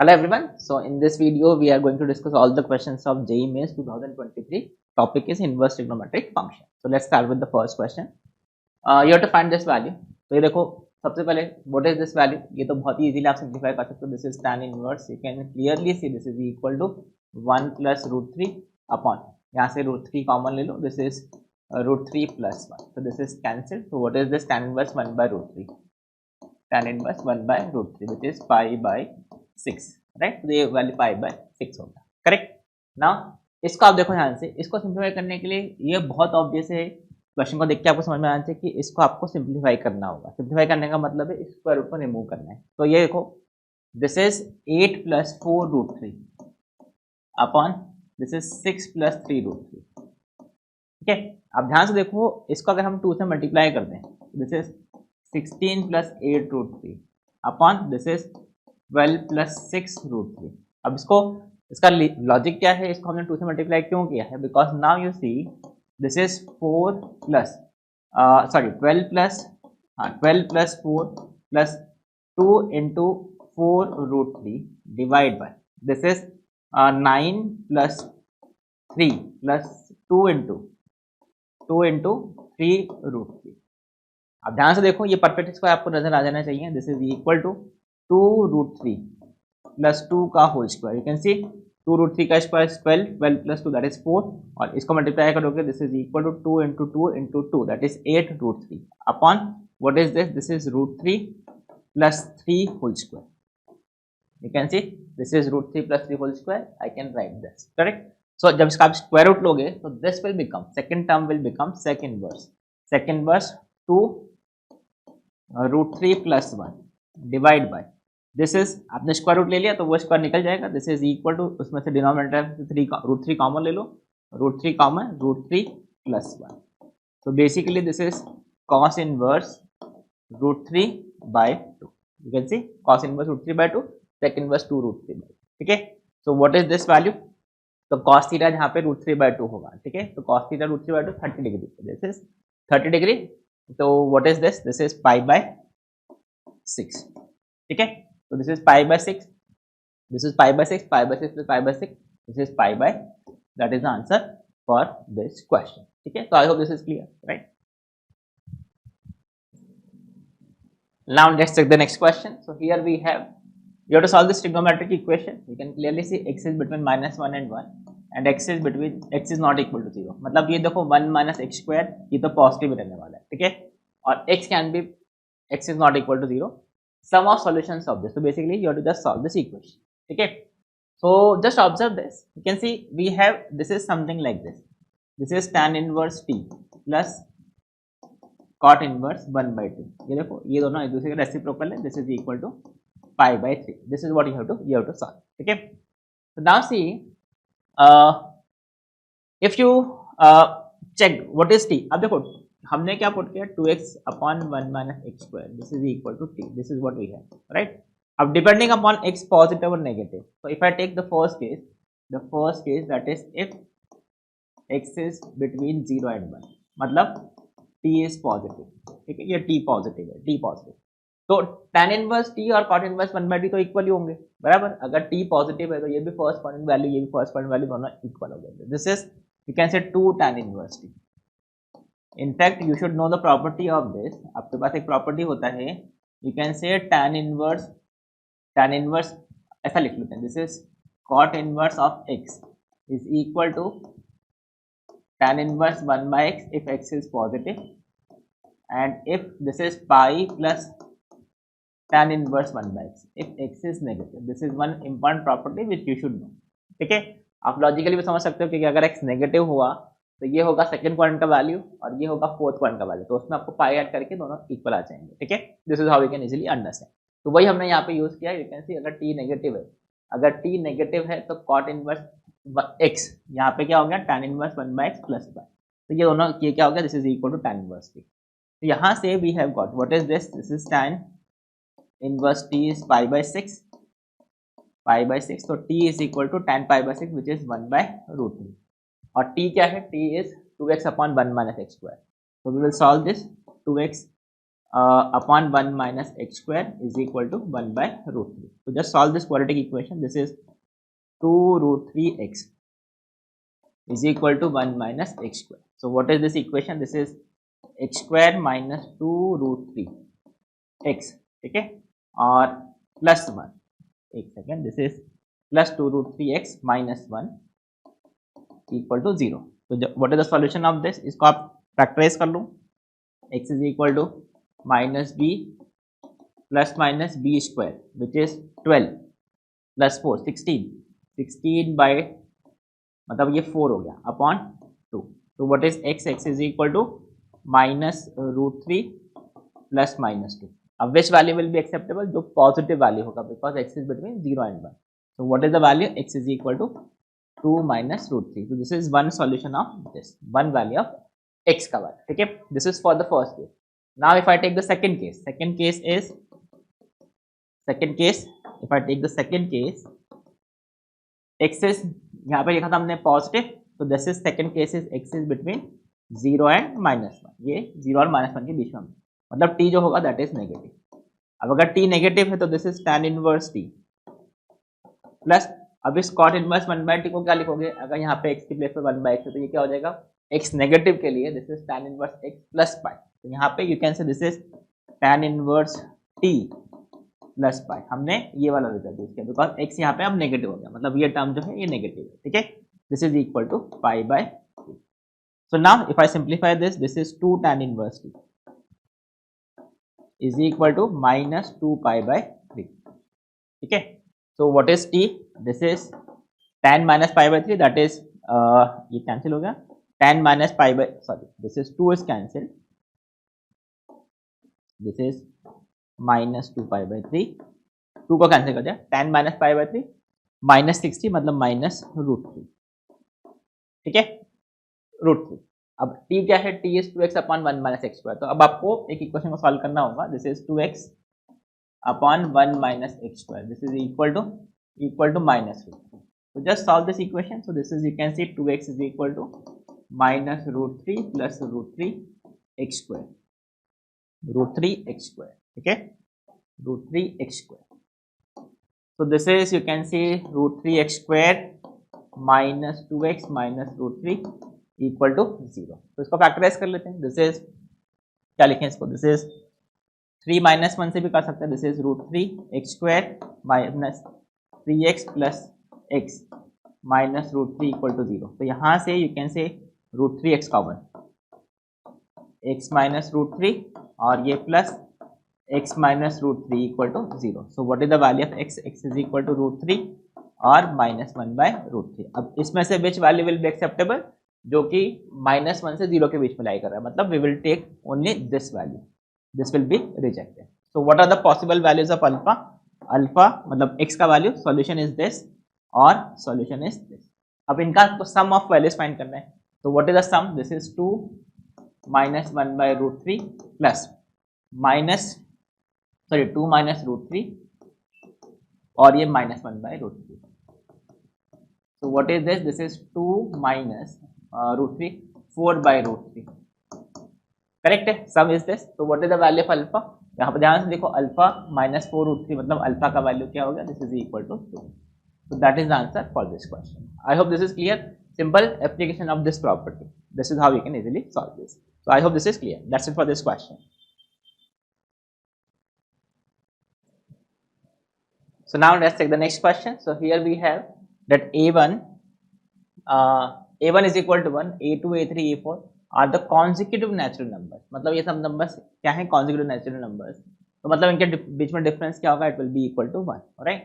Hello everyone. So in this video we are going to discuss all the questions of JEE Mains 2023. Topic is inverse trigonometric function. So let's start with the first question. You have to find this value. तो ये देखो सबसे पहले what is this value? ये तो बहुत ही easily आप simplify कर सकते हो. This is tan inverse. You can clearly see this is equal to 1 plus root 3 upon यहाँ से root 3 common ले लो. This is root 3 plus 1. So this is cancelled. So what is this tan inverse 1 by root 3? Tan inverse 1 by root 3 which is pi by 6, right. तो ये value pi by 6 होगा, correct. Now इसको आप देखो ध्यान से, इसको सिंप्लीफाई करने के लिए ये बहुत ऑब्वियस है. क्वेश्चन को देख के आपको समझ में आना चाहिए कि इसको आपको सिंप्लीफाई करना होगा. सिंप्लीफाई करने का मतलब है स्क्वायर रूट को रिमूव करना है. तो ये देखो this is 8 plus 4 root 3 upon this is 6 plus 3 root 3. ठीक है, अब ध्यान से देखो इसको अगर हम 2 से मल्टीप्लाई करते हैं this is 16 plus 8 root 3 upon this is 12 plus 6 root 3. अब इसका लॉजिक क्या है, इसको हमने 2 से मल्टीप्लाई क्यों किया है? Because now you see this is 4 plus 12 plus 4 plus 2 into 4 root 3 divide by this is 9 plus 3 plus 2 into 3 root 3. अब ध्यान से देखो ये परफेक्ट स्क्वायर आपको नजर आ जाना चाहिए. This is equal to 2 root 3 plus 2 का whole square. You can see 2 root 3 का स्क्वायर 12 प्लस 2 दैट इज 4 और इसको मल्टीप्लाई करोगे this is equal to 2 into 2 that is 8 root 3 upon what is this is root 3 plus 3 whole square. You can see this is root 3 plus 3 whole square. I can write this, correct. So जब इसका आप square root लोगे तो this will become second term will become second verse 2 root 3 plus 1 divide by this is आपने square root ले लिया तो वो स्क्वायर निकल जाएगा. दिस इज इक्वल टू उसमें से डिनोमिनेटर रूट 3 कॉमन ले लो. Root 3 common root 3 plus 1. तो basically this is cos inverse root 3 by 2. You can see cos inverse root 3 by 2 sec inverse 2 root 3 by. ठीक है, so what is this value? तो cos theta जहाँ पे root 3 by 2 होगा. ठीक है, तो cos theta root 3 by 2 30 degree. This is 30 degree. तो what is this is pi by 6. ठीक है, so this is pi by 6, this is pi by 6, pi by 6 plus pi by 6, this is pi by, that is the answer for this question. ठीक है, so I hope this is clear, right? Now let's check the next question. So here we have, you have to solve this trigonometric equation. You can clearly see x is between -1 and 1 and x is not equal to 0. मतलब ये देखो 1 minus x square ये तो positive रहने वाला है. ठीक है, और x is not equal to 0. Sum of solutions of this. So basically you have to just solve this equation. Okay, so just observe this. You can see we have this is something like this. This is tan inverse t plus cot inverse 1 by 2. ये देखो ये दोनों एक दूसरे के reciprocal है. This is equal to pi by 3. This is what you have to solve. Okay, so now see if you check what is t. अब देखो हमने क्या पुट किया 2x upon 1 minus x square. This is equal to T. This is what we have, right. अब depending upon x positive और negative. So if I take the first case that is if x is between 0 and 1 मतलब t is positive. ठीक है, ये t positive है, t positive. तो tan inverse t और cot inverse 1/t तो equal ही होंगे, बराबर. अगर t पॉजिटिव है तो ये भी फर्स्ट क्वाड्रेंट वैल्यू ये भी फर्स्ट क्वाड्रेंट वैल्यू दोनों इक्वल हो जाएंगे. दिस इज यू कैन से 2 tan inverse t. In fact, you should know the property of this. आपके पास एक प्रॉपर्टी होता है. You can say tan inverse ऐसा लिख लेते हैं. This is cot inverse of x is equal to tan inverse 1 by x if x is positive and if this is pi plus tan inverse 1 by x if x is negative. This is one important property which you should know. ठीक है, आप logically भी समझ सकते हो कि अगर x negative हुआ तो ये होगा सेकंड क्वाड्रेंट का वैल्यू और ये होगा फोर्थ क्वाड्रेंट का वैल्यू. तो उसमें आपको पाई ऐड करके दोनों इक्वल आ जाएंगे. ठीक है, this is how we can easily understand. तो वही हमने यहाँ पे यूज किया. यू कैन सी अगर t नेगेटिव है तो cot इनवर्स x यहाँ पे क्या हो गया tan inverse 1 by x plus y. तो ये दोनों ये क्या हो गया this is equal to tan inverse t. तो यहाँ से we have got what is this is tan inverse t is pi by 6. तो t is equal to tan pi by 6 which is 1 by root 3 और t क्या है? t is 2x upon 1 minus x square. So we will solve this 2x upon 1 minus x square is equal to 1 by root 3. So just solve this quadratic equation. This is 2 root 3x is equal to 1 minus x square. So what is this equation? This is x square minus 2 root 3 x, ठीक है, और plus 1, एक second, this is plus 2 root 3x minus 1 equal to 0. तो what is the solution of this? इसको आप factorise कर लो. x is equal to minus B plus minus B square which is 12 plus 4 16 by मतलब ये 4 हो गया अपॉन 2. तो what is x is equal to minus root 3 plus minus 2. अब which value will be acceptable? जो positive value होगा, because x is between 0 and 1. so what is the value? x is equal to 2 minus root 3. so this is one solution of this, one value of x का value, ठीक है. this is for the first case. now if I take the second case, if I take the second case, x is यहाँ पे लिखा था हमने positive, तो this is second case is x is between 0 and -1. ये 0 और -1 के बीच में, मतलब t जो होगा दैट इज नेगेटिव. अब अगर t नेगेटिव है तो this is tan inverse t plus, अब इस cot इनवर्स 1/t को क्या लिखोगे? अगर यहाँ पे x की प्लेस पे 1/x है तो ये क्या हो जाएगा? x नेगेटिव के लिए this is tan inverse x plus pi. तो यहाँ पे you can say this is tan inverse t plus pi. हमने ये वाला रिजल्ट यूज किया बिकॉज x यहाँ पे अब नेगेटिव हो गया, मतलब ये टर्म जो है ये नेगेटिव है, ठीक है. This is equal to pi by 3. So now if I simplify this is 2 tan inverse t is equal to minus 2 pi by 3, ठीक है. so what is t? this is tan minus pi by 3, that is ये cancel हो गया, tan minus pi by, sorry, this is 2 is cancelled, this is minus 2 pi by 3, 2 को cancel कर दिया, tan minus pi by 3 minus 60 मतलब minus root 3, ठीक है, root 3. अब t क्या है? t is 2x upon 1 minus x square. तो अब आपको एक इक्वेशन को सॉल्व करना होगा. This is 2x upon 1 minus x square. This is equal to minus root 3. So just solve this equation. So this is, you can see 2x is equal to minus root 3 plus root 3 x square. root 3 x square. Okay, root 3 x square. So this is, you can see root 3 x square minus 2x minus root 3 equal to 0. तो इसको factorise कर लेते हैं. This is, क्या लिखें इसको? This is 3 minus 1 से भी कर सकते हैं. This is root 3 x square minus 3x plus x minus root 3 equal to 0. तो यहाँ से you can say root 3 x common, x minus root 3 और ये plus x minus root 3 equal to 0. So what is the value of x? X is equal to root 3 और minus 1 by root 3. अब इसमें से विच value will be acceptable? जो कि -1 से 0 के बीच में लाई कर रहा है, मतलब we will take only this value, this will be rejected. So what are the possible values of alpha? Alpha मतलब x का वैल्यू, सॉल्यूशन इज दिस और सॉल्यूशन इज दिस. अब इनका तो सम ऑफ वैल्यूज फाइंड करना है. तो what is the sum? This is 2 minus 1 by root 3 plus sorry 2 minus root 3 और ये -1 by root 3. so what is this? this is 2 minus root 3 4 by root 3. Correct है. Sum is this. तो what is the value of alpha? यहाँ पर ध्यान से देखो, alpha -4 root 3 मतलब अल्फा का वैल्यू क्या हो गया? This is equal to 2. so that is the answer for this question. I hope this is clear. Simple application of this property. This is how we can easily solve this. So I hope this is clear. That's it for this question. So now let's take the next question. So here we have that a1 is equal to 1, a2, a3, a4 are the consecutive natural numbers. मतलब ये सब numbers क्या हैं? consecutive natural numbers. तो मतलब इनके बीच में difference क्या होगा? it will be equal to 1. alright.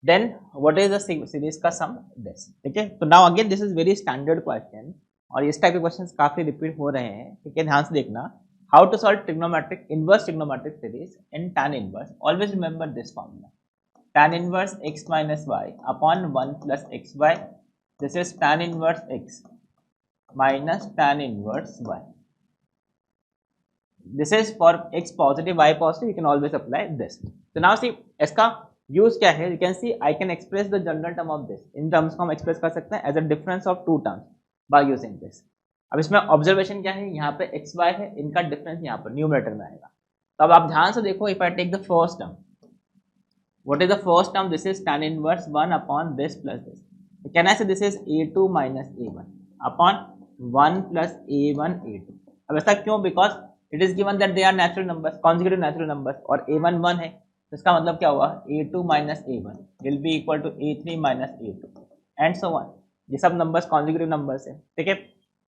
then what is the series का sum? this. ठीक है. तो now again this is very standard question और इस टाइप के क्वेश्चंस काफी रिपीट हो रहे हैं. ठीक है, ध्यान से देखना. How to solve trigonometric inverse trigonometric series in tan inverse. Always remember this formula. tan inverse x minus y upon 1 plus xy. This is tan inverse x minus tan inverse y. This is for x positive, y positive. You can always apply this. So now see इसका use क्या है? You can see I can express the general term of this. In terms को हम express कर सकते हैं as a difference of two terms by using this. अब इसमें ऑब्जर्वेशन क्या है? यहाँ पे एक्स वाई है, इनका डिफरेंस यहाँ पर न्यूमरेटर में आएगा. तो अब आप ध्यान से देखो, if I take the first term, what is the first term? This is tan inverse 1 upon this plus this. So can I say this is a2 minus a1 upon 1 plus a1 a2. अब ऐसा क्यों? Because it is given that they are natural numbers, conjugative natural numbers, और a1 1 है, तो इसका मतलब क्या हुआ? a2 minus a1 will be equal to a3 minus a2 and so on. ये सब नंबर्स कॉन्जुगेटिव नंबर्स है, ठीक है.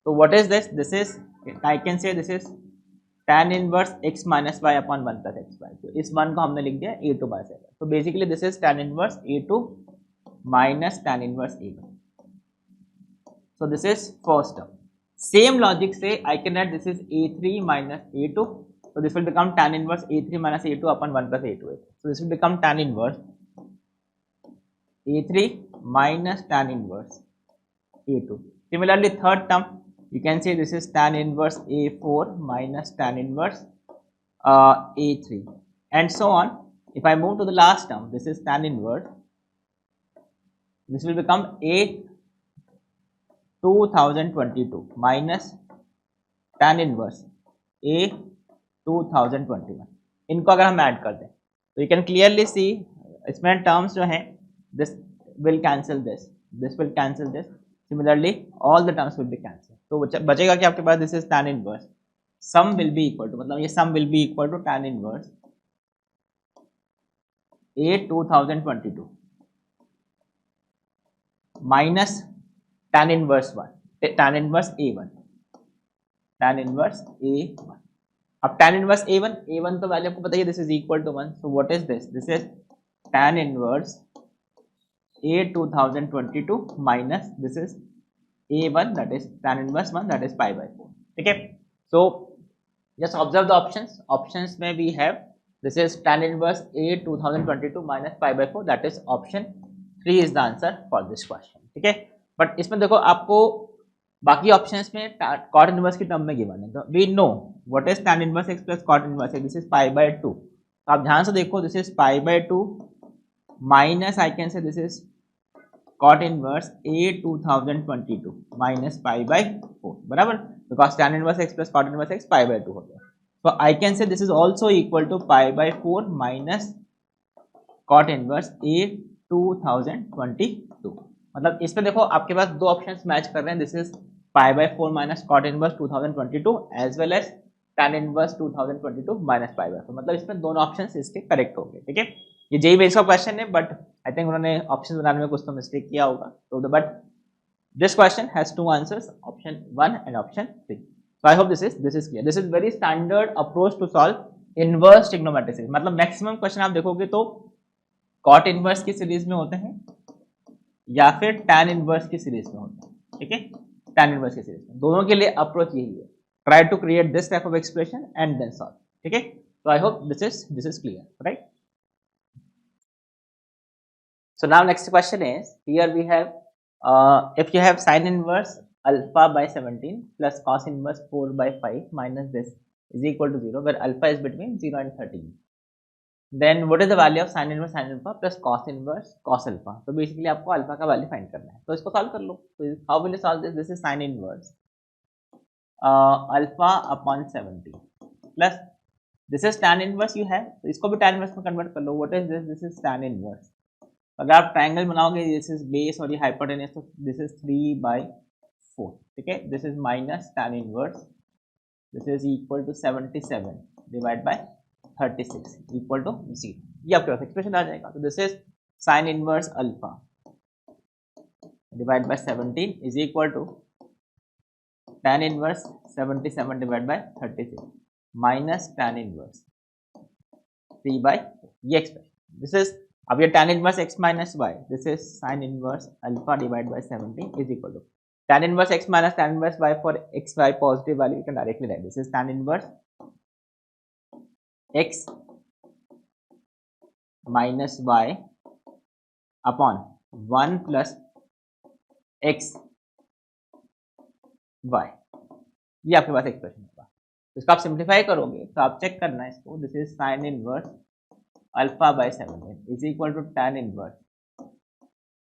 तो what is this? This is, I can say this is tan inverse x minus y upon 1 plus x y. तो इस one को हमने लिख दिया a2 बाय 7. तो basically this is tan inverse a2 minus tan inverse a1. So this is first term. Same logic से I can write this is a3 minus a2. so this will become tan inverse a3 minus a2 upon 1 plus a2. So this will become tan inverse a3 minus tan inverse a2. Similarly, third term, you can say this is tan inverse a4 minus tan inverse a3 and so on. If I move to the last term, this is tan inverse, this will become a 2022 minus tan inverse a 2021. इनको अगर हम add करते हैं तो you can clearly सी इसमें terms जो हैं, this will cancel this will cancel this. Similarly all the terms will be cancel. तो बचेगा कि आपके पास this is tan inverse, sum will be equal to, मतलब ये sum will be equal to tan inverse a 2022 minus tan inverse 1, tan inverse a1, tan inverse a1. अब tan inverse a1 तो value आपको पता है, this is equal to 1. So what is this? This is tan inverse a 2022 minus this is a1 that is tan inverse 1 that is pi by 4. ठीक है. So just observe the options. Options में we have this is tan inverse a 2022 minus pi by 4, that is option 3 is the answer for this question. ठीक है. But इसमें देखो आपको बाकी options में cot इनवर्स की टर्म में गिवन है. तो we know what is tan inverse x plus cot inverse x, this is pi by 2. तो आप ध्यान से देखो, this is pi by 2 minus I can say this is cot inverse a 2022 minus pi by 4, बराबर, because tan inverse x plus cot inverse x pi by 2 हो गया. So I can say this is also equal to pi by 4 minus cot inverse a 2022. मतलब इसमें देखो आपके पास दो options match कर रहे हैं, this is pi by 4 minus cot inverse 2022 as well as tan inverse 2022 minus pi by 4. मतलब इसमें दोनों ऑप्शंस इसके करेक्ट हो गए. ठीक है. ये जेई बेस का क्वेश्चन है, बट आई थिंक उन्होंने ऑप्शन बनाने में कुछ तो मिस्टेक किया होगा. तो but this question has two answers, option 1 and option 3. So I hope this is clear. This is very standard approach to solve inverse trigonometric series. मतलब मैक्सिमम क्वेश्चन आप देखोगे तो कॉट इनवर्स की सीरीज में होते हैं या फिर टैन इनवर्स की सीरीज में होते हैं. ठीक है. टैन इनवर्स की सीरीज में दोनों के लिए अप्रोच यही है, try to create this type of expression and then solve. ठीक है. तो I hope this is clear, right? So now next question is, here we have if you have sin inverse alpha by 17 plus cos inverse 4 by 5 minus this is equal to 0, where alpha is between 0 and 13, then what is the value of sin inverse sin alpha plus cos inverse cos alpha? तो basically आपको alpha का value find करना है, तो इसको solve कर लो. तो how will you solve this? This is sin inverse alpha upon 17 plus this is tan inverse you have, तो इसको भी tan inverse में कन्वर्ट कर लो. What is this? This is tan inverse. अगर आप ट्रायंगल बनाओगे, दिस इज बेस और ये हाइपोटेनस, तो दिस इज 3 by 4. ठीक है. दिस इज minus tan inverse, this is equal to 77 divide by 36 equal to 0. ये आपके पास एक्सप्रेशन आ जाएगा. तो this is sin inverse alpha divide by 17 is equal to tan inverse 77 divide by 36 minus tan inverse 3 by ये expression. This is, अब ये tan inverse x minus y, this is sin inverse alpha divide by 17 is equal to tan inverse x minus tan inverse y for x y positive value, you can directly write this is tan inverse x minus y upon 1 plus x y. ये आपके पास expression होगा. इसको आप simplify करोगे तो आप check करना है इसको, this is sin inverse alpha by 17 is equal to tan inverse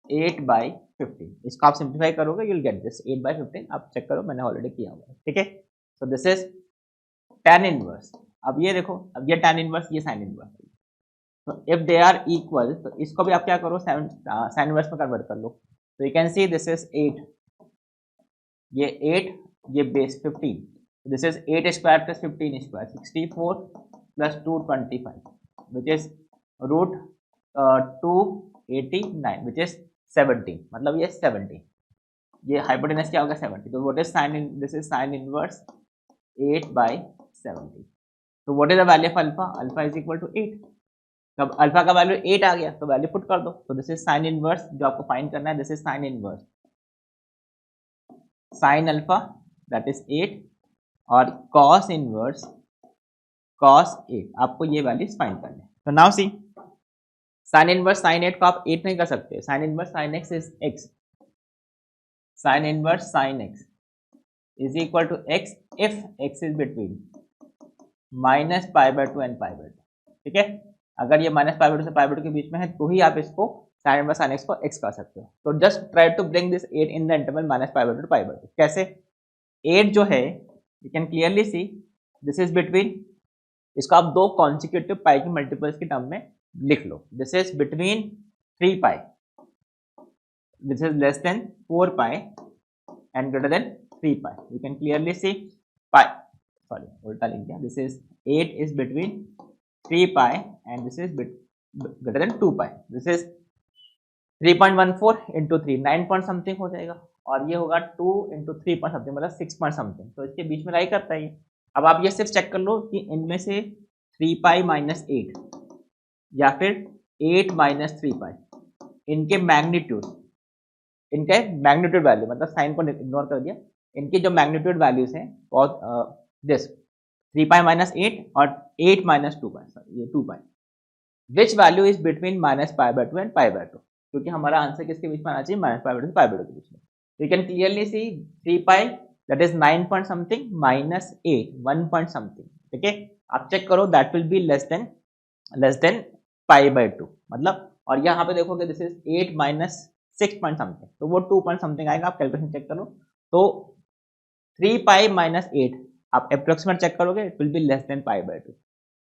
8 by 15. इसको आप सिंप्लीफाई करोगे, you will get this 8 by 15. आप चेक करो, मैंने ऑलरेडी किया हुआ है. ठीक है. सो दिस इज tan इनवर्स अब ये देखो, अब ये tan इनवर्स, ये sin इनवर्स, तो इफ दे आर इक्वल, तो इसको भी आप क्या करो, sin इनवर्स में कन्वर्ट कर लो। तो you can see this is 8, ये 8, ये base 15, this is 8 square plus 15 square, 64 plus 225 which is root 289 which is 17, मतलब ये 70, ये हाइपोटेनस क्या होगा 70। तो what is sine in, this is sine inverse 8/70। तो what is the value of alpha, alpha is equal to 8। तब alpha का value 8 आ गया तो वैल्यू पुट कर दो। तो दिस इज साइन इनवर्स, जो आपको फाइंड करना है, this is sine inverse sine alpha that is 8 और कॉस इनवर्स कॉस 8, आपको ये वैल्यूज फाइंड करने हैं। तो now see, sine inverse sine 8 को आप 8 नहीं कर सकते, sine inverse sine x is x, sine inverse sine x is equal to x if x is between -π/2 and π/2, ठीक है। अगर ये -π/2 से π/2 के बीच में है तो ही आप इसको साइन इनवर्स साइन x को x कर सकते हो। तो just try to bring this 8 in the interval -π/2 to π/2। कैसे? 8 जो है, you can clearly see this is between, इसको आप दो कॉन्सिक्यूटिव पाई की मल्टीपल्स के टर्म में लिख लो। This is between 3π, this is less than 4π and greater than 3π। You can clearly see pi, sorry उल्टा लिख दिया, this is 8 is between 3π and this is greater than 2π। This is 3.14 into 3 9 point something हो जाएगा, और ये होगा 2 इंटू 3 पॉइंट समथिंग, मतलब 6 point something. तो इसके बीच में लाई करता है ये। अब आप ये सिर्फ चेक कर लो कि इनमें से 3π माइनस 8 या फिर 8 माइनस 3π, इनके मैग्नीट्यूड, इनका मैग्नीट्यूड वैल्यू, मतलब साइन को इग्नोर कर दिया, इनके जो मैग्नीट्यूड वैल्यूज हैं और दिस 3π माइनस 8 और 8 माइनस 2π, सॉरी ये 2π, which value is between -π/2 and π/2, क्योंकि हमारा आंसर किसके बीच में आना चाहिए, -π/2 से π/2 के बीच में। You can clearly see 3π that is 9 point something minus 8 1 point something, ठीक है। आप चेक करो that will be less than π/2, मतलब, और यहाँ पे देखोगे this is 8 minus 6 point something, तो वो 2 पॉइंट समथिंग आएगा। आप कैलकुलेशन चेक करो, तो 3π माइनस 8 आप अप्रोक्सीमेट चेक करोगे, it will be less than π/2।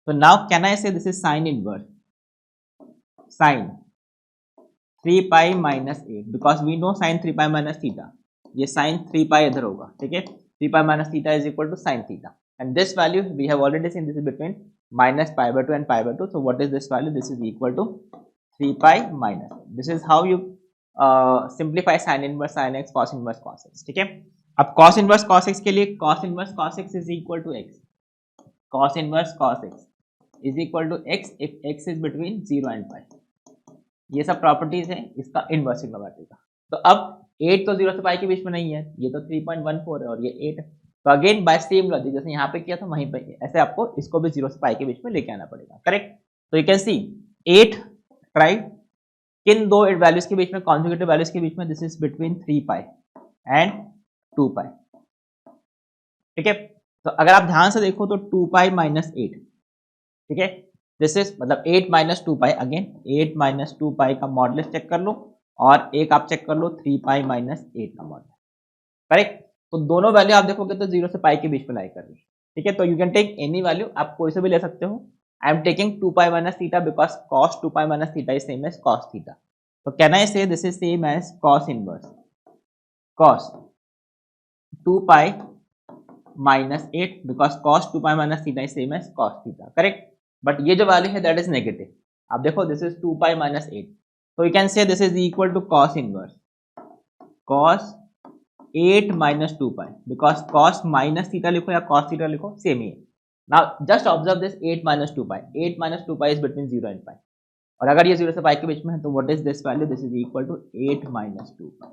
तो now can I say this is sine inverse sine 3π minus 8, because we know sine 3π minus theta, ये साइन 3π इधर होगा, ठीक है। 3π minus theta is equal to sine theta, and this value we have already seen, this is between -π/2 and π/2। so what is this value, this is equal to 3π minus, this is how you simplify sin inverse sin x cos inverse cos x, ठीक है। अब cos inverse cos x के लिए cos inverse cos x is equal to x, cos inverse cos x is equal to x if x is between 0 and π। ये सब properties है इसका inverse trigonometry का। तो अब 8 तो 0 से पाई के बीच में नहीं है, ये तो 3.14 है और ये 8 है। तो अगेन बाय सेम लॉजिक जैसे यहाँ पे किया था वहीं पे ऐसे आपको इसको भी 0 से पाई के बीच में लेके आना पड़ेगा, करेक्ट। तो यू कैन सी 8 ट्राई किन दो वैल्यूज के बीच में, कॉन्जुगेटिव वैल्यूज के बीच में, दिस इज बिटवीन 3π एंड 2π, ठीक है। तो अगर आप ध्यान से देखो तो 2π माइनस 8, ठीक है, दिस इज मतलब 8 माइनस 2π, अगेन 8 माइनस 2π का मॉडुलस चेक कर लो, और एक आप चेक कर लो 3π माइनस 8 का मॉडुलस, करेक्ट। तो दोनों वैल्यू आप देखोगे तो 0 से पाई के बीच में लाई कर रही है, ठीक है। तो you can take any value, आप कोई से भी ले सकते हो। I am taking 2π minus theta because cos 2π minus theta is same as cos theta. तो can I say this is same as cos inverse cos 2π minus 8 because cos 2π minus theta is same as cos theta, correct. But ये जो value है that is negative, आप देखो this is 2π minus 8, तो you can say this is equal to cos inverse cos 8 minus 2π, because cos minus theta लिखो या cos theta लिखो same ही है। Now just observe this 8 minus 2π, 8 minus 2π is between 0 and π, और अगर ये 0 से पाई के बीच में है तो what is this value, this is equal to 8 minus 2π।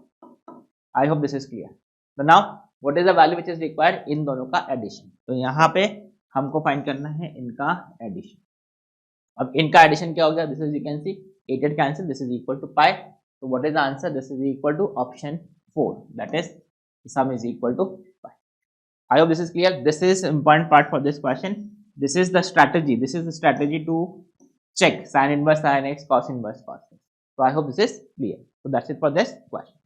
I hope this is clear. तो now what is the value which is required, इन दोनों का एडिशन। तो यहाँ पे हमको फाइंड करना है इनका एडिशन। अब इनका एडिशन क्या हो गया, this is you can see 8 cancel, this is equal to pi. तो what is the answer, this is equal to option 4, that is sum is equal to pi। I hope this is clear. This is important part for this question. This is the strategy, this is the strategy to check sin inverse sin x cos inverse cos x। So I hope this is clear. So that's it for this question.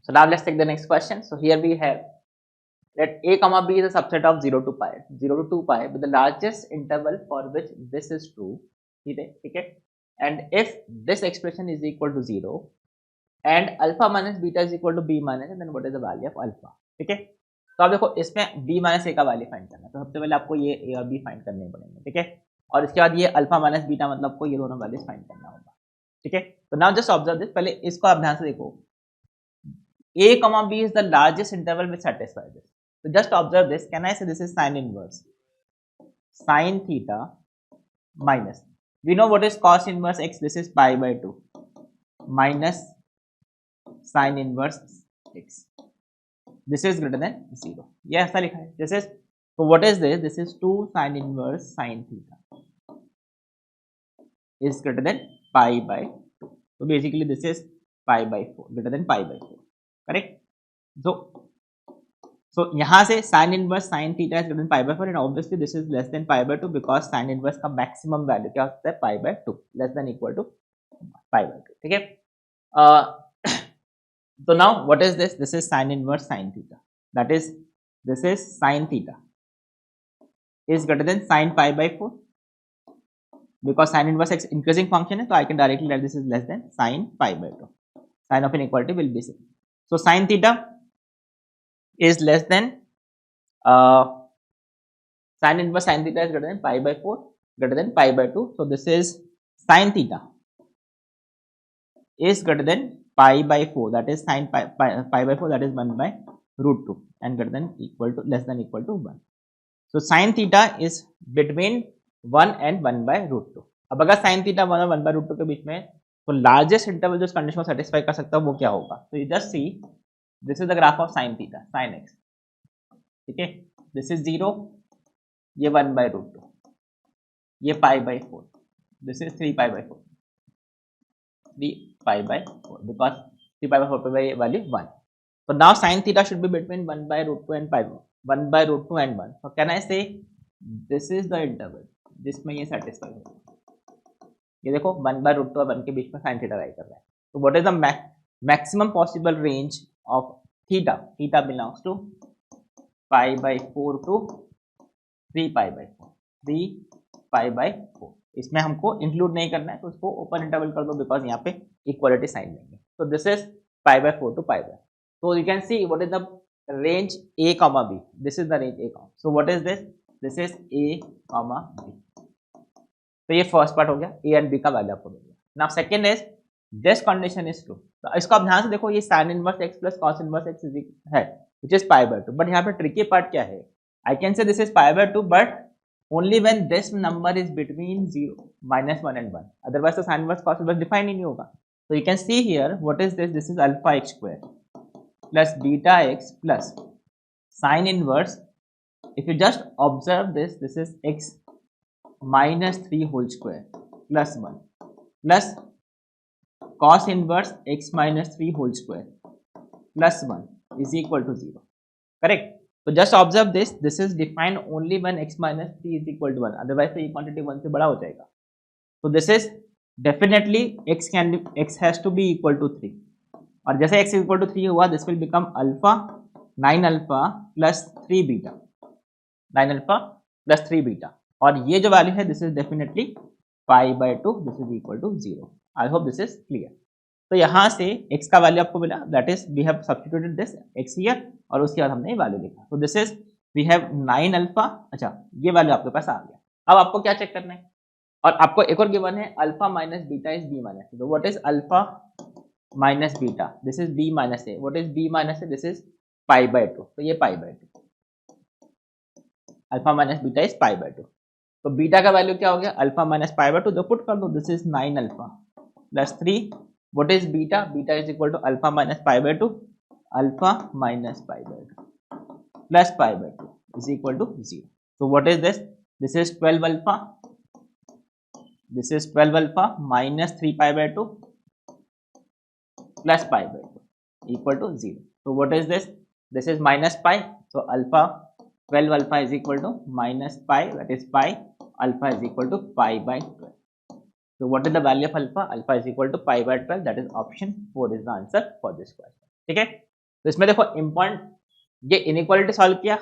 So now let's take the next question. So here we have let a comma b is a subset of 0 to pi, 0 to 2 pi with the largest interval for which this is true, ठीक है, and if this expression is equal to 0 and alpha minus beta is equal to b minus, then what is the value of alpha, ठीक है। तो आप देखो इसमें b minus a का value find करना है, तो सबसे पहले आपको ये a और b फाइंड करने पड़ेंगे, ठीक है, और इसके बाद ये अल्फा माइनस बीटा मतलब आपको ये दोनों वैल्यूज फाइंड करना होगा, ठीक है। तो नाउ जस्ट ऑब्जर्व दिस, पहले इसको आप ध्यान से देखो, a comma b is the largest interval which satisfies this. So just observe this. Can I say this is sine inverse? Sine theta minus. We know what is cos inverse x. This is pi by 2 minus sine inverse x. This is greater than 0. Yeah, ऐसा लिखा है. This is, so what is this? This is 2 sine inverse sine theta is greater than pi by 2. So basically this is pi by 4, greater than pi by 4. Correct. So यहाँ से sine inverse sine theta is greater than pi by 4 and obviously this is less than pi by 2 because sine inverse का maximum value क्या होता है, pi by 2, less than equal to pi by 2, ठीक है। तो now what is this, this is sine inverse sine theta, that is this is sine theta is greater than sine pi by 4 because sine inverse x increasing function है, तो I can directly write this is less than sine pi by 2, sine of inequality will be same. So sin theta is less than sin inverse sin theta is greater than pi by 4, greater than pi by 2. So this is sin theta is greater than pi by 4, that is sin pi by 4, that is 1 by root 2 and greater than equal to less than equal to 1. So sin theta is between 1 and 1 by root 2. अब अगर sin theta 1 और 1 by root 2 के बीच में, तो largest interval जो इस condition को सेटिस्फाई कर सकता है वो क्या होगा, तो you just see this is the graph of sine theta, sine x, ठीक है, दिस इज 0, ये 1 बाय रूट 2, ये pi by 4, this is 3 pi by 4, 3 pi by 4 because 3 pi by 4 पे by value 1। So now sin theta should be between 1 by root 2 and pi, 1 by root 2 and 1. So can I say this is the interval जिसमें ये satisfy होगा, ये देखो 1 by root 2 और 1 के बीच में sin theta राइज कर रहा है, तो what is the maximum possible range of theta? Theta belongs to pi by 4 to 3 pi by 4, 3 pi by 4, इसमें हमको इंक्लूड नहीं करना है, तो उसको ओपन इंटरवल कर दो बिकॉज यहाँ पे इक्वालिटी साइन देंगे। तो this is pi by 4 to pi by, so you can see what is the range a comma b, this is the range a comma, so what is this, this is a comma b। तो ये first part हो गया, A and B का value आपको मिल गया। Now second is this condition is true, तो इसको आप ध्यान से देखो, ये sin inverse x plus cos inverse x है which is pi by 2, but यहाँ पे ट्रिकी पार्ट क्या है, आई can say this is pi by 2 but only when this number is between 0 -1 and 1, otherwise तो sin inverse cos inverse define ही नहीं होगा। तो you can see here what is this is alpha x square plus beta x plus sin inverse, if you just observe this is x minus 3 whole square plus 1 plus cos inverse x minus 3 whole square plus 1 is equal to 0, correct। So just observe this is defined only when x minus 3 is equal to 1, otherwise तो ये quantity 1 से बड़ा हो जाएगा। So this is definitely x has to be equal to 3, और जैसे x is equal to 3 हुआ, this will become alpha 9 alpha plus 3 beta, 9 alpha plus 3 beta, और ये जो वैल्यू है this is definitely pi by 2, this is equal to 0। I hope this is clear. तो यहाँ से x का वैल्यू आपको मिला, that is we have substituted this x here, और उसके बाद हमने वैल्यू लिखा, तो this is we have 9 alpha, अच्छा ये वैल्यू आपके पास आ गया। अब आपको क्या चेक करना है, और आपको एक और गिवन है alpha minus beta is B minus A, तो what is alpha minus beta, this is B minus A, what is B minus A, this is pi by 2, तो ये pi by 2, alpha minus beta is pi by 2, तो beta का value क्या हो गया, alpha minus pi by 2, जो put कर दो, this is 9 alpha plus 3, what is beta, beta is equal to alpha minus pi by 2, alpha minus pi by 2 plus pi by 2 is equal to 0। so what is this is 12 alpha, this is 12 alpha minus 3 pi by 2 plus pi by 2 equal to 0। so what is this is minus pi, so alpha 12 alpha is equal to minus pi, that is pi, alpha is equal to pi by 12। so what is the value of alpha, alpha is equal to pi by 12, that is option 4 is the answer for this question, ठीक है। तो इसमें देखो important ये inequality solve किया,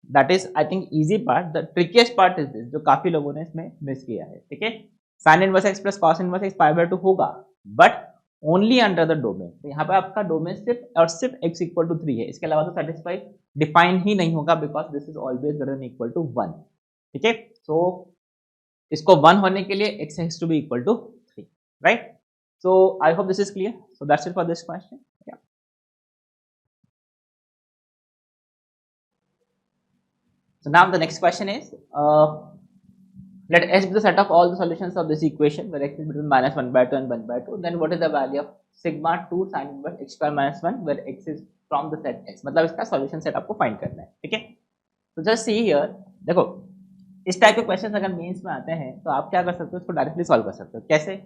that is I think easy part. The trickiest part is this, जो काफी लोगों ने इसमें मिस किया है, ठीक है। Sign inverse x plus cos inverse x pi by 2 होगा, but only under the domain. तो यहाँ पे आपका डोमेन सिर्फ और सिर्फ x इक्वल टू 3 है, इसके अलावा तो सेटिस्फाई डिफाइन ही नहीं होगा, because this is always greater than equal to 1, ठीक है। सो इसको 1 होने के लिए x has to be equal to 3, right. So I hope this is clear. So that's it for this question. So now the next question is, let S be the set of all the solutions of this equation where x is between minus 1 by 2 and 1 by 2. Then what is the value of sigma 2 sin inverse x square minus 1 where x is from the set x? मतलब इसका solution set आपको find करना है, ठीक है। तो just see here, देखो इस टाइप के क्वेश्चन अगर मेंस में आते हैं तो आप क्या कर सकते हो, इसको डायरेक्टली सॉल्व कर सकते हो। कैसे?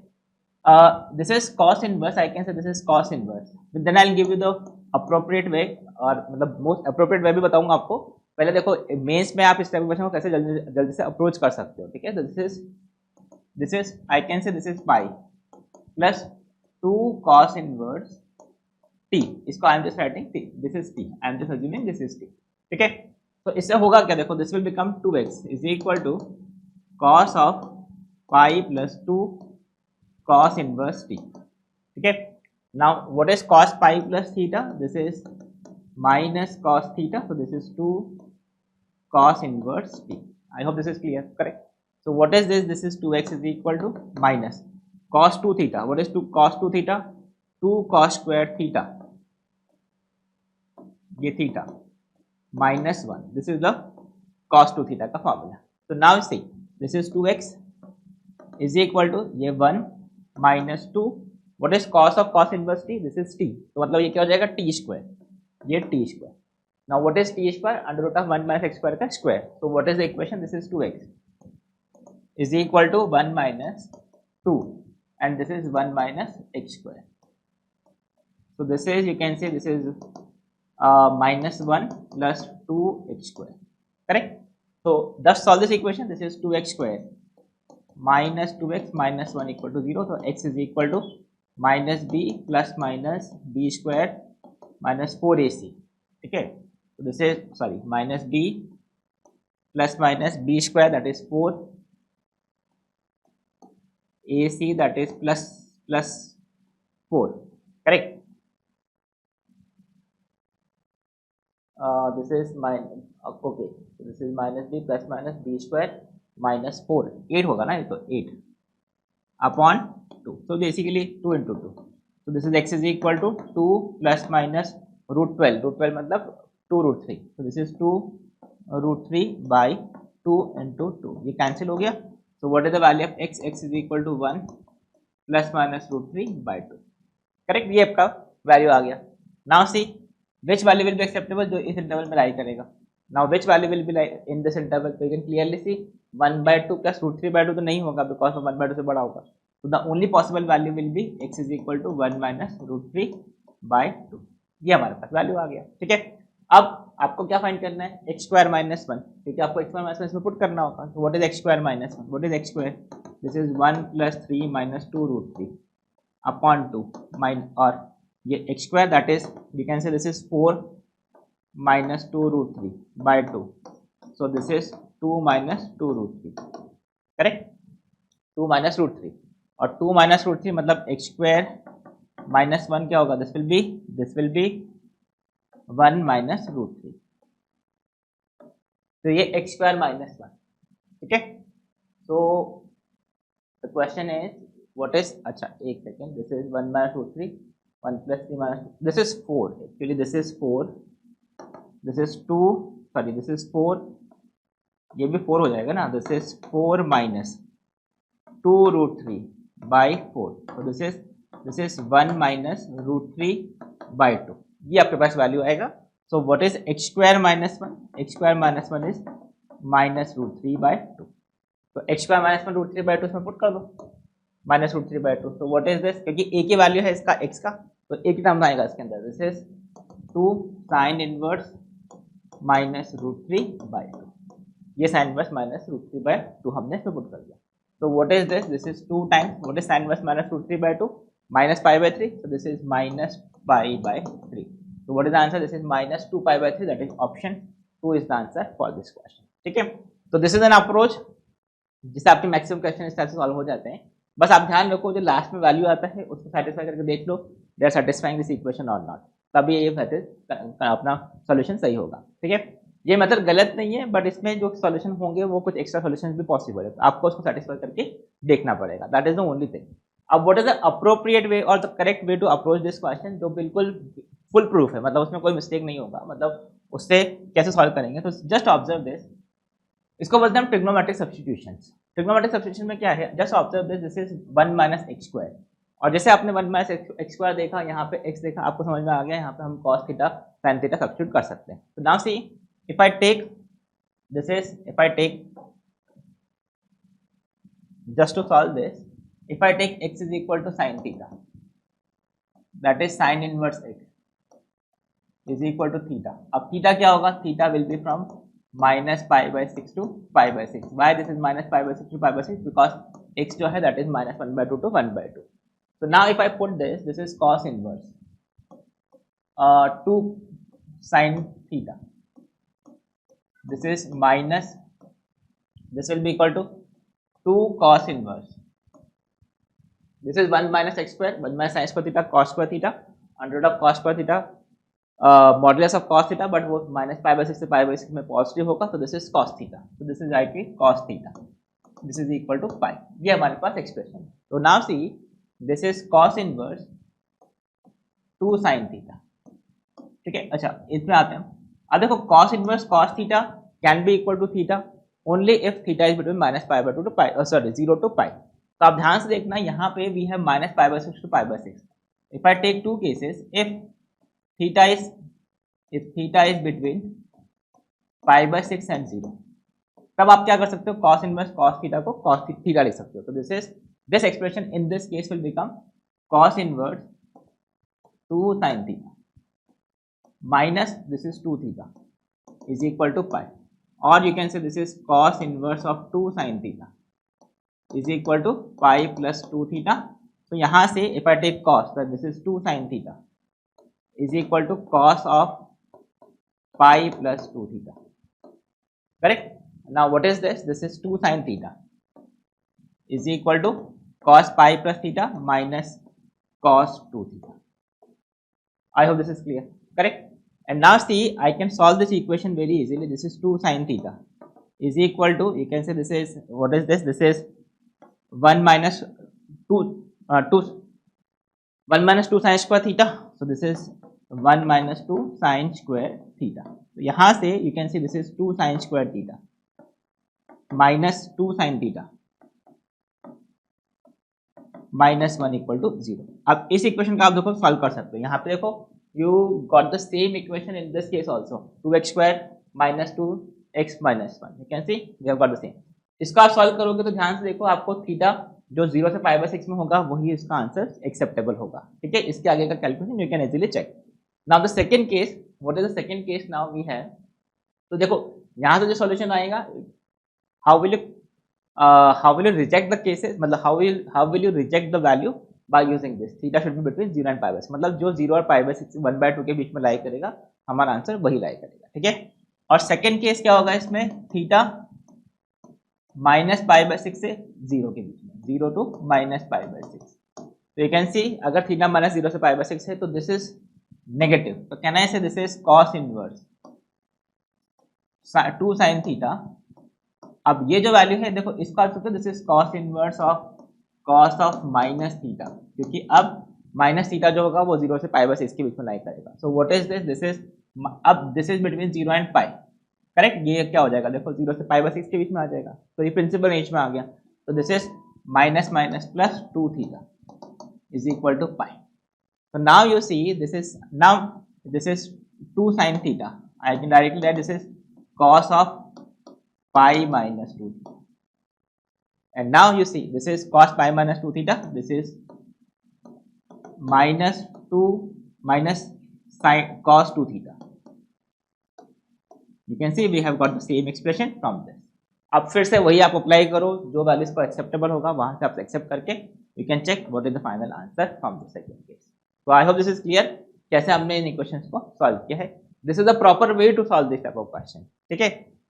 This is cos inverse, I can say this is cos inverse, then I'll give you the appropriate way, और मतलब मोस्ट appropriate way भी बताऊंगा आपको। पहले देखो मेंस में आप इस टाइप के क्वेश्चन को कैसे जल्दी जल्दी से अप्रोच कर सकते हो, ठीक है। This is I can say this is pi plus 2 cos inverse t, इसको I am just writing t, this is t, I am just assuming this is t, ठीक है। तो इससे होगा क्या, देखो this will become 2x is equal to cos of pi plus 2 cos inverse t, ठीक है। Now what is cos pi plus theta, this is minus cos theta, so this is 2 cos inverse t. I hope this is clear, correct? So what is this? This is 2x is equal to minus cos 2 theta. What is 2 cos 2 theta? 2 cos square theta, ये theta minus 1. This is the cos 2 theta का formula. So now see, this is 2x is equal to ये 1 minus 2. What is cos of cos inverse t? This is t. तो मतलब ये क्या हो जाएगा, t square, ये t square. Now what is t square? Under root of 1 minus x square का square. So what is the equation? This is 2x is equal to 1 minus 2 and this is 1 minus x square. So this is, you can say this is minus 1 plus 2x square, correct? So just solve this equation. This is 2x square minus 2x minus 1 equal to 0. So x is equal to minus b plus minus b square minus 4ac, ठीक है। तो this is sorry minus b plus minus b square that is 4 ac that is plus plus 4, correct. This इज minus, okay, this इज minus b plus minus b square minus 4, 8 होगा ना ये, तो 8 upon 2, so basically 2 into 2. So this is x is equal to 2 plus minus root 12. Root 12 मतलब 2 root 3. So this is 2 root 3 by 2 into 2. ये cancel हो गया. So what is the value of x? X is equal to 1 plus minus root 3 by 2. Correct? ये आपका value आ गया. Now see which value will be acceptable, जो इस interval में lie करेगा. Now which value will be like in this interval? So you can clearly see 1 by 2 plus root 3 by 2 तो नहीं होगा, because 1 by 2 से बड़ा होगा. So the only possible value will be x is equal to 1 minus root 3 by 2. ये हमारे पास value आ गया, ठीक है। अब आपको क्या फाइंड करना है, एक्स स्क्वायर माइनस 1, क्योंकि आपको एक्स स्क्वायर माइनस 1 इसमें पुट करना होगा। तो what is x square minus 1? What is x square? This is 1 plus 3 minus 2 root 3 upon 2 mine, और ये x square that is we can say this is 4 minus 2 root 3 by 2. So this is 2 minus 2 root 3, correct, 2 minus root 3, और 2 minus root 3 मतलब x square minus 1 क्या होगा, this will be 1 minus root 3. तो ये x square minus 1, ठीक है। So the question is what is, अच्छा एक second, this is 1 minus root 3, 1 plus 3 minus, this is 4, actually this is 4, this is 2, sorry this is 4, ये भी 4 हो जाएगा ना, this is 4 minus 2 root 3 by 4. तो this is 1 minus root 3 by 2. ये आपके पास वैल्यू आएगा. So what is x square minus 1? X square minus 1 is minus root 3 by 2. तो x square minus 1 root 3 by 2 इसमें पुट कर दो, माइनस रूट 3 बाई 2. तो व्हाट इज दिस, क्योंकि ए की वैल्यू है इसका एक्स का, तो एक ही टर्म आएगा इसके अंदर. This is 2 sine inverse minus root 3 by 2. ये sine inverse minus root 3 by 2 हमने इसमें पुट कर दिया. So what is this? This is 2 times, what is sin inverse minus root 3 by 2? Minus pi by 3. So this is minus pi by 3. So what is the answer? This is minus 2 pi by 3. That is option 2 is the answer for this question. ठीक है, तो this is an approach जिससे आपके maximum question इस तरह से solve हो जाते हैं. बस आप ध्यान रखो जो लास्ट में वैल्यू आता है उसको सेटिस्फाई करके देख लो they are satisfying this equation और नॉट, तभी ये मेथड अपना सॉल्यूशन सही होगा. ठीक है, ये मेथड गलत नहीं है बट इसमें जो सॉल्यूशन होंगे वो कुछ एक्स्ट्रा सॉल्यूशन भी पॉसिबल है, तो आपको उसको सेटिस्फाई करके देखना पड़ेगा. That is the only thing. अब what is the appropriate way और the correct way to approach this question जो बिल्कुल फुल प्रूफ है, मतलब उसमें कोई मिस्टेक नहीं होगा, मतलब उससे कैसे सॉल्व करेंगे. तो जस्ट ऑब्जर्व दिस, इसको बोलते हैं ट्रिग्नोमेट्रिक सब्स्टिट्यूशंस. ट्रिग्नोमेट्रिक सब्स्टिट्यूशन में क्या है, just observe this, this is 1 minus x square, और जैसे आपने 1 माइनस एक्स स्क्वायर देखा, यहाँ पे x देखा, आपको समझ में आ गया, यहाँ पे हम cos theta sin theta substitute कर सकते हैं. तो now see if I take this is, if I take just to solve this, if I take x is equal to sin theta, that is sin inverse x is equal to theta. अब theta क्या होगा, theta will be from minus pi by 6 to pi by 6. Why this is minus pi by 6 to pi by 6? Because x जो है that is minus 1 by 2 to 1 by 2. So now if I put this, this is cos inverse 2 sin theta. This is minus, this will be equal to 2 cos inverse. This is 1 minus x square, 1 minus sin square theta cos square theta, under root of cos square theta modulus of cos theta, but वो minus pi by 6 से pi by 6 में positive होगा, तो this is cos theta. So this is directly cos theta. This is equal to pi. ये हमारे पास expression है. तो now see, this is cos inverse 2 sin theta. ठीक है, अच्छा इसमें आते हैं. अब देखो cos inverse cos theta can be equal to theta only if theta is between minus pi by 2 to pi, sorry 0 to pi. तो आप ध्यान से देखना, यहाँ पे we have minus pi by 6 to pi by 6. If I take two cases, if theta is between pi by 6 and 0, तब आप क्या कर सकते हो, cos inverse cos theta को cos theta लिख सकते हो. तो this expression in this case will become cos inverse 2 sin theta minus this is 2 theta is equal to pi, or you can say this is cos inverse of 2 sin theta is equal to pi plus 2 theta. So यहाँ से if I take cos, then this is 2 sin theta is equal to cos of pi plus 2 theta. Correct? Now what is this? This is 2 sin theta is equal to cos pi plus theta minus cos 2 theta. I hope this is clear. Correct? And now see, I can solve this equation very easily. This is 2 sin theta is equal to, you can say this is, what is this? This is 1 minus 2 sin square theta. So this is 1 minus 2 sin square theta. So यहाँ से you can see this is 2 sin square theta minus 2 sin theta minus 1 equal to 0. अब इस equation का आप देखो solve कर सकते हो. यहाँ पे देखो you got the same equation in this case also, 2x square minus 2x minus 1. You can see we have got the same. इसको आप सॉल्व करोगे तो ध्यान से देखो, आपको थीटा जो 0 से पाई बाय 6 में होगा वही इसका आंसर एक्सेप्टेबल होगा. ठीक है, इसके आगे का calculation you can easily check. Now the second case, what is the second case now we have. तो देखो यहाँ से जो सॉल्यूशन आएगा, how will you reject the cases, मतलब how will you reject the value by using this. Theta should be between 0 and pi by 6, मतलब जो 0 और pi by 6 1 by 2 के बीच में लाई करेगा हमारा आंसर वही लाई करेगा. ठीक है, और सेकंड केस क्या होगा इसमें, थीटा माइनस पाई बाय 6 से 0 के बीच में, 0 टू माइनस पाई बाय 6. तो यू कैन सी अगर थीटा माइनस 0 से पाई बाय 6 है तो दिस इज नेगेटिव. तो can I say this is cos inverse 2 sin theta. अब ये जो वैल्यू है देखो इसको आप सकते हो, this is cos inverse of cos of minus theta, क्योंकि अब माइनस थीटा जो होगा वो 0 से पाई बाय 6 के बीच में लाई करेगा. So what is this, this is, अब this is between 0 and pi. Correct, ये क्या हो जाएगा देखो 0 से पाई बाय 6 के बीच में आ जाएगा, तो ये प्रिंसिपल रेंज में आ गया. तो दिस इज minus minus plus 2 theta is equal to pi. So now you see this is 2 sin theta. I can directly write this is cos of pi minus 2 theta. And now you see this is cos pi minus 2 theta. This is minus sin cos 2 theta. You can see we have got the same expression from this. अब फिर से वही आप apply करो, जो values पर acceptable होगा वहां से आप एक्सेप्ट करके you can check what is the final answer from the second case. So I hope this is clear. कैसे हमने इन इक्वेशंस को सॉल्व किया है। This is the proper way to solve this type of question, ठीक है।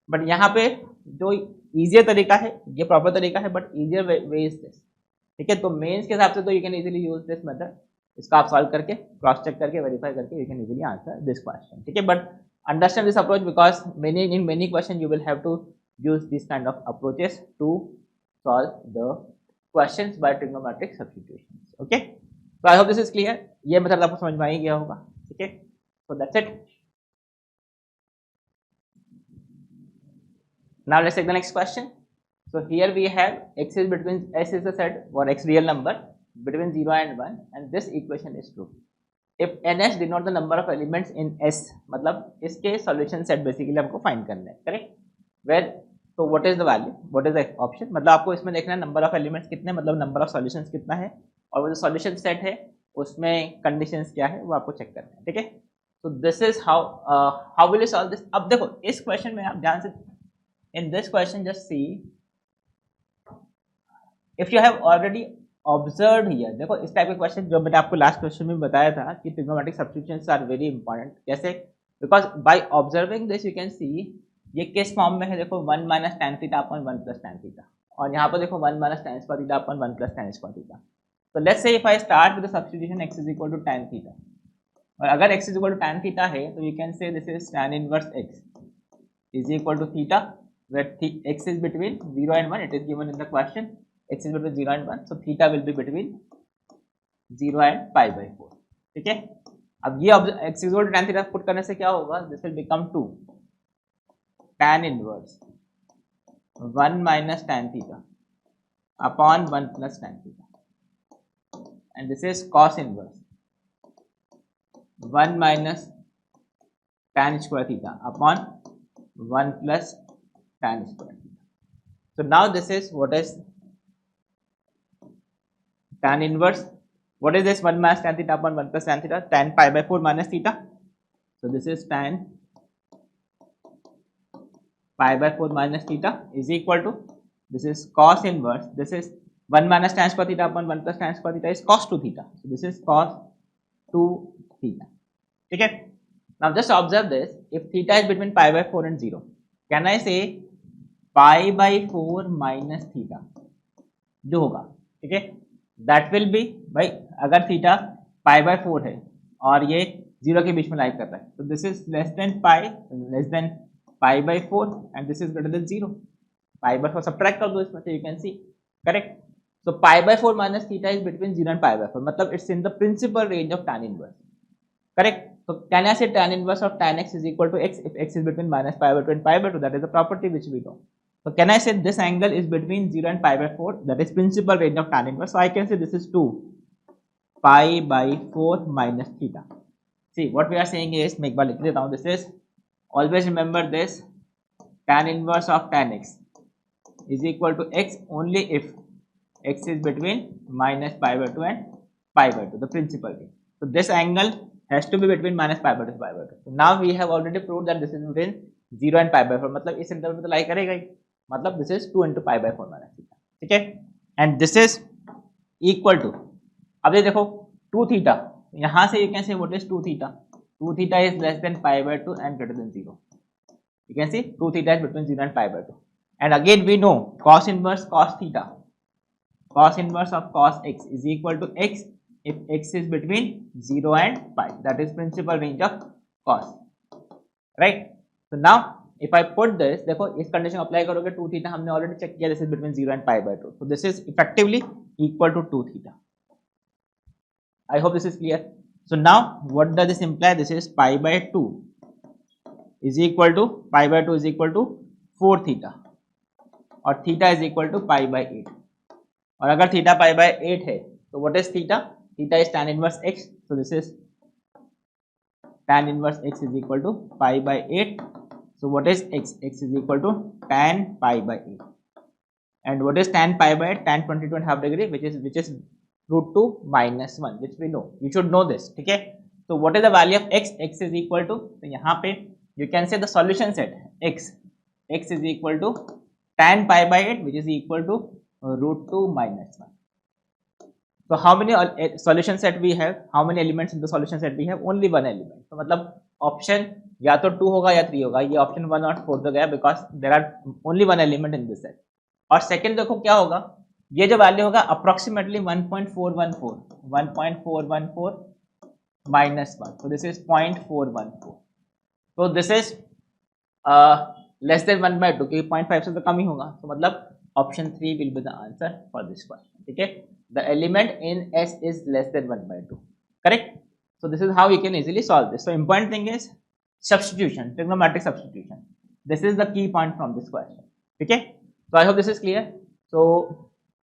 But यहाँ पे जो इजियर तरीका है, ये प्रॉपर तरीका है, but easier way is this, ठीक है। तो मेंस के हिसाब से तो you can easily use this method, इसका आप सॉल्व करके क्रॉस चेक करके वेरीफाई करके you can easily answer this question, ठीक है। But understand this approach because in many question you will have to use this kind of approaches to solve the questions by trigonometric substitutions, okay. तो I hope this is clear, ये method आपको समझ में आ ही गया होगा, ठीक है। सो that's it. Now let's take the next question. So here we have x is between s is the set or x real number between 0 and 1 and this equation is true. If ns denote the number of elements in s, मतलब इसके solution set basically हमको find करना है, correct? Where so what is the value? What is the option? मतलब आपको इसमें देखना है number of elements कितने, मतलब number of solutions कितना है, और वो जो solution set है उसमें conditions क्या है वो आपको check करना है, ठीक है। So this is how will you solve this? अब देखो इस question में आप ध्यान से in this question just see if you have already observed here, देखो इस टाइप के क्वेश्चन जो मैंने आपको लास्ट क्वेश्चन में बताया था कि trigonometric substitutions are very important, कैसे, because by observing this you can see ये किस फॉर्म में है, देखो 1 minus tan theta upon 1 plus tan theta, और यहाँ पर देखो 1 minus tan square theta upon 1 plus tan square theta. तो let's say if I start with the substitution x is equal to tan theta, और अगर x is equal to tan theta है तो you can say this is tan inverse x is equal to theta where x is between 0 and 1, it is given in the question, x is between 0 and 1, so theta will be between 0 and pi by 4, ठीक है। अब ये x is equal to tan theta put करने से क्या होगा, this will become 2 tan inverse 1 minus tan theta upon 1 plus tan theta, and this is cos inverse 1 minus tan square theta upon 1 plus tan square theta. So now this is what is tan inverse, what is this 1 minus tan theta upon 1 plus tan theta, tan pi by 4 minus theta, so this is tan pi by 4 minus theta is equal to, this is cos inverse, this is 1 minus tan square theta upon 1 plus tan square theta is cos 2 theta, so this is cos 2 theta, ठीक है। Now just observe this, if theta is between pi by 4 and 0, can I say pi by 4 minus theta जो होगा, ठीक है, that will be, भाई अगर theta pi by 4 है और ये 0 के बीच में लाई कर रहा है, तो this is less than pi by 4 and this is greater than 0, pi by 4 subtract कर दो इसमें से, you can see, correct. So pi by 4 minus theta is between 0 and pi by 4, मतलब it's in the principal range of tan inverse, correct. So can I say tan inverse of tan x is equal to x if x is between minus pi by 2 and pi by 2? That is the property which we know. So can I say this angle is between 0 and pi by 4? That is principal range of tan inverse. So I can say this is 2 pi by 4 minus theta. See what we are saying is, make बार लिख देता हूँ, this is, always remember this, tan inverse of tan x is equal to x only if x is between minus pi by 2 and pi by 2, the principal range. So this angle has to be between minus pi by 2 to pi by 2. So now we have already proved that this is between 0 and pi by 4, मतलब इस interval में तो लाई करेगा ही, मतलब this is 2 into pi by 4 minus theta, ठीक है। and this is equal to, अब ये देखो 2 theta, यहाँ से you can say what is 2 theta, 2 theta is less than pi by 2 and greater than 0, you can see 2 theta is between 0 and pi by 2, and again we know cos inverse cos theta, cos inverse of cos x is equal to x if x is between 0 and pi, that is principal range of cos, right। so now if I put this, देखो इस condition apply करोगे 2 theta हमने already check किया, this is between 0 and pi by 2, so this is effectively equal to 2 theta. I hope this is clear. So now what does this imply, this is pi by 2 is equal to, pi by 2 is equal to 4 theta और theta is equal to pi by 8, और अगर theta pi by 8 है तो what is theta, theta is tan inverse x, so this is tan inverse x is equal to pi by 8, so what is x, x is equal to tan pi by 8, and what is tan pi by 8, tan 22.5 degree which is root 2 minus 1, which we know, you should know this, ठीक है। so what is the value of x, x is equal to, तो यहाँ पे you can say the solution set x is equal to tan pi by 8 which is equal to root 2 minus 1, So how many solution set we have? How many elements in the solution set we have? Only one element. तो मतलब option या तो 2 होगा या 3 होगा. ये option 1 और 4 तो गया because there are only one element in this set. और सेकंड देखो क्या होगा, ये जो वैल्यू होगा approximately 1.414 minus 1. So this is 0.414. So this is less than 1/2 क्योंकि 0.5 से तो कम ही होगा. तो मतलब option 3 will be the answer for this question. ठीक है, the element in S is less then 1/2. Correct. So this is how you can easily solve this. So important thing is substitution, trigonometric substitution. This is the key point from this question. Okay, so I hope this is clear. So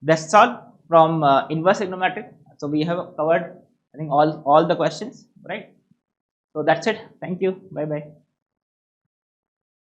that's all from inverse trigonometric. So we have covered I think all the questions, right? So that's it. Thank you. Bye bye.